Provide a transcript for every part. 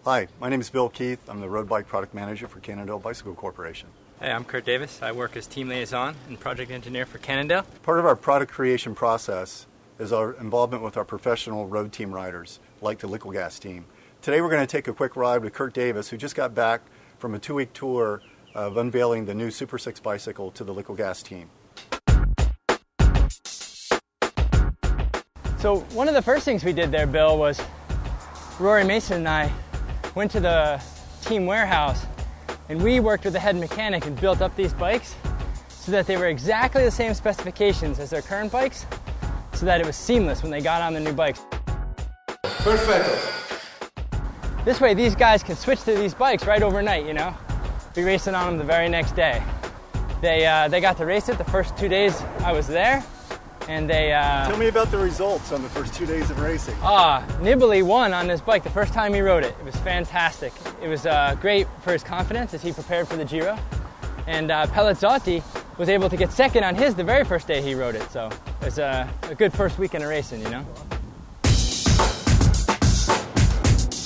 Hi, my name is Bill Keith. I'm the Road Bike Product Manager for Cannondale Bicycle Corporation. Hey, I'm Kurt Davis. I work as Team Liaison and Project Engineer for Cannondale. Part of our product creation process is our involvement with our professional road team riders, like the Liquid Gas team. Today we're going to take a quick ride with Kurt Davis, who just got back from a 2-week tour of unveiling the new supersix bicycle to the Liquid Gas team. So one of the first things we did there, Bill, was Rory Mason and I went to the team warehouse and we worked with the head mechanic and built up these bikes so that they were exactly the same specifications as their current bikes, so that it was seamless when they got on the new bikes. Perfecto. This way these guys can switch to these bikes right overnight, you know? Be racing on them the very next day. They got to race it the first 2 days I was there, and they... Tell me about the results on the first 2 days of racing. Nibali won on this bike the first time he rode it. It was fantastic. It was great for his confidence as he prepared for the Giro. And Pelazzotti was able to get second on his the very first day he rode it. So it was a good first weekend of racing, you know?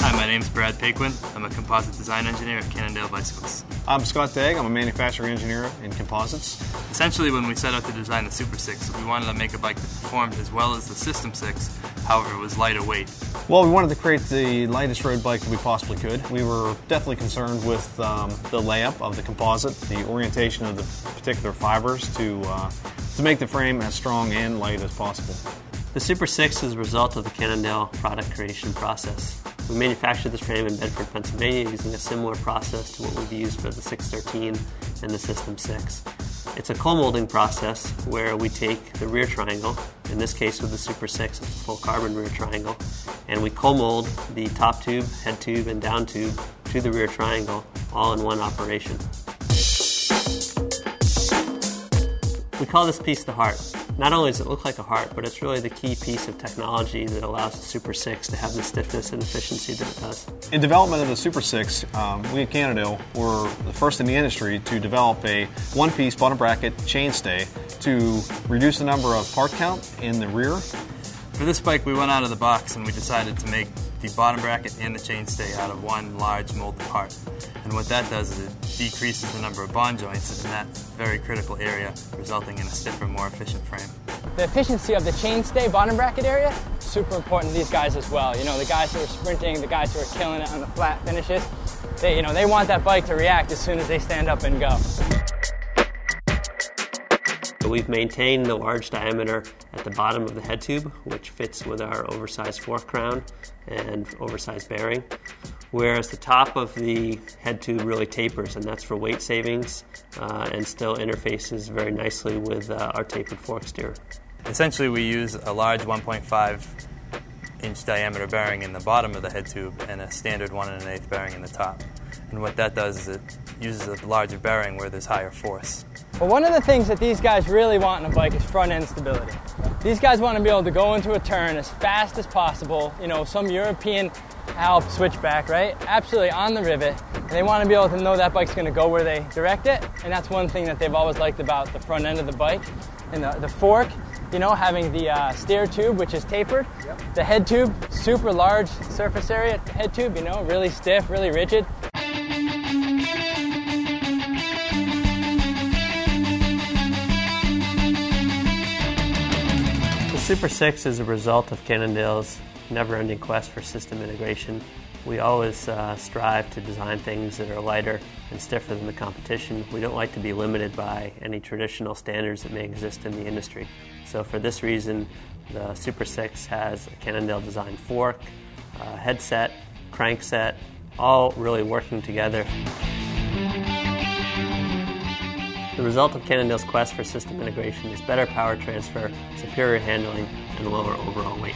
Hi, my name's Brad Paquin. I'm a composite design engineer at Cannondale Bicycles. I'm Scott Degg. I'm a manufacturing engineer in composites. Essentially, when we set out to design the Super 6, we wanted to make a bike that performed as well as the System 6, however, it was lighter weight. Well, we wanted to create the lightest road bike that we possibly could. We were definitely concerned with the layup of the composite, the orientation of the particular fibers to make the frame as strong and light as possible. The Super 6 is a result of the Cannondale product creation process. We manufactured this frame in Bedford, Pennsylvania using a similar process to what we've used for the 613 and the System 6. It's a co-molding process where we take the rear triangle, in this case with the Super 6 it's a full carbon rear triangle, and we co-mold the top tube, head tube, and down tube to the rear triangle all in one operation. We call this piece the heart. Not only does it look like a heart, but it's really the key piece of technology that allows the Super 6 to have the stiffness and efficiency that it does. In development of the Super 6, we at Cannondale were the first in the industry to develop a one-piece bottom bracket chainstay to reduce the number of part count in the rear. For this bike, we went out of the box and we decided to make the bottom bracket and the chainstay out of one large molded part. And what that does is it decreases the number of bond joints in that very critical area, resulting in a stiffer, more efficient frame. The efficiency of the chainstay bottom bracket area, super important to these guys as well. You know, the guys who are sprinting, the guys who are killing it on the flat finishes, they want that bike to react as soon as they stand up and go. We've maintained the large diameter at the bottom of the head tube, which fits with our oversized fork crown and oversized bearing, whereas the top of the head tube really tapers, and that's for weight savings and still interfaces very nicely with our tapered fork steer. Essentially, we use a large 1.5-inch diameter bearing in the bottom of the head tube and a standard 1 1/8 bearing in the top. And what that does is it uses a larger bearing where there's higher force. Well, one of the things that these guys really want in a bike is front-end stability. These guys want to be able to go into a turn as fast as possible, you know, some European Alp switchback, right? Absolutely on the rivet. And they want to be able to know that bike's going to go where they direct it. And that's one thing that they've always liked about the front end of the bike. And the fork, you know, having the steer tube, which is tapered. Yep. The head tube, super large surface area head tube, you know, really stiff, really rigid. The Super 6 is a result of Cannondale's never-ending quest for system integration. We always strive to design things that are lighter and stiffer than the competition. We don't like to be limited by any traditional standards that may exist in the industry. So for this reason, the Super 6 has a Cannondale designed fork, headset, crankset, all really working together. The result of Cannondale's quest for system integration is better power transfer, superior handling, and lower overall weight.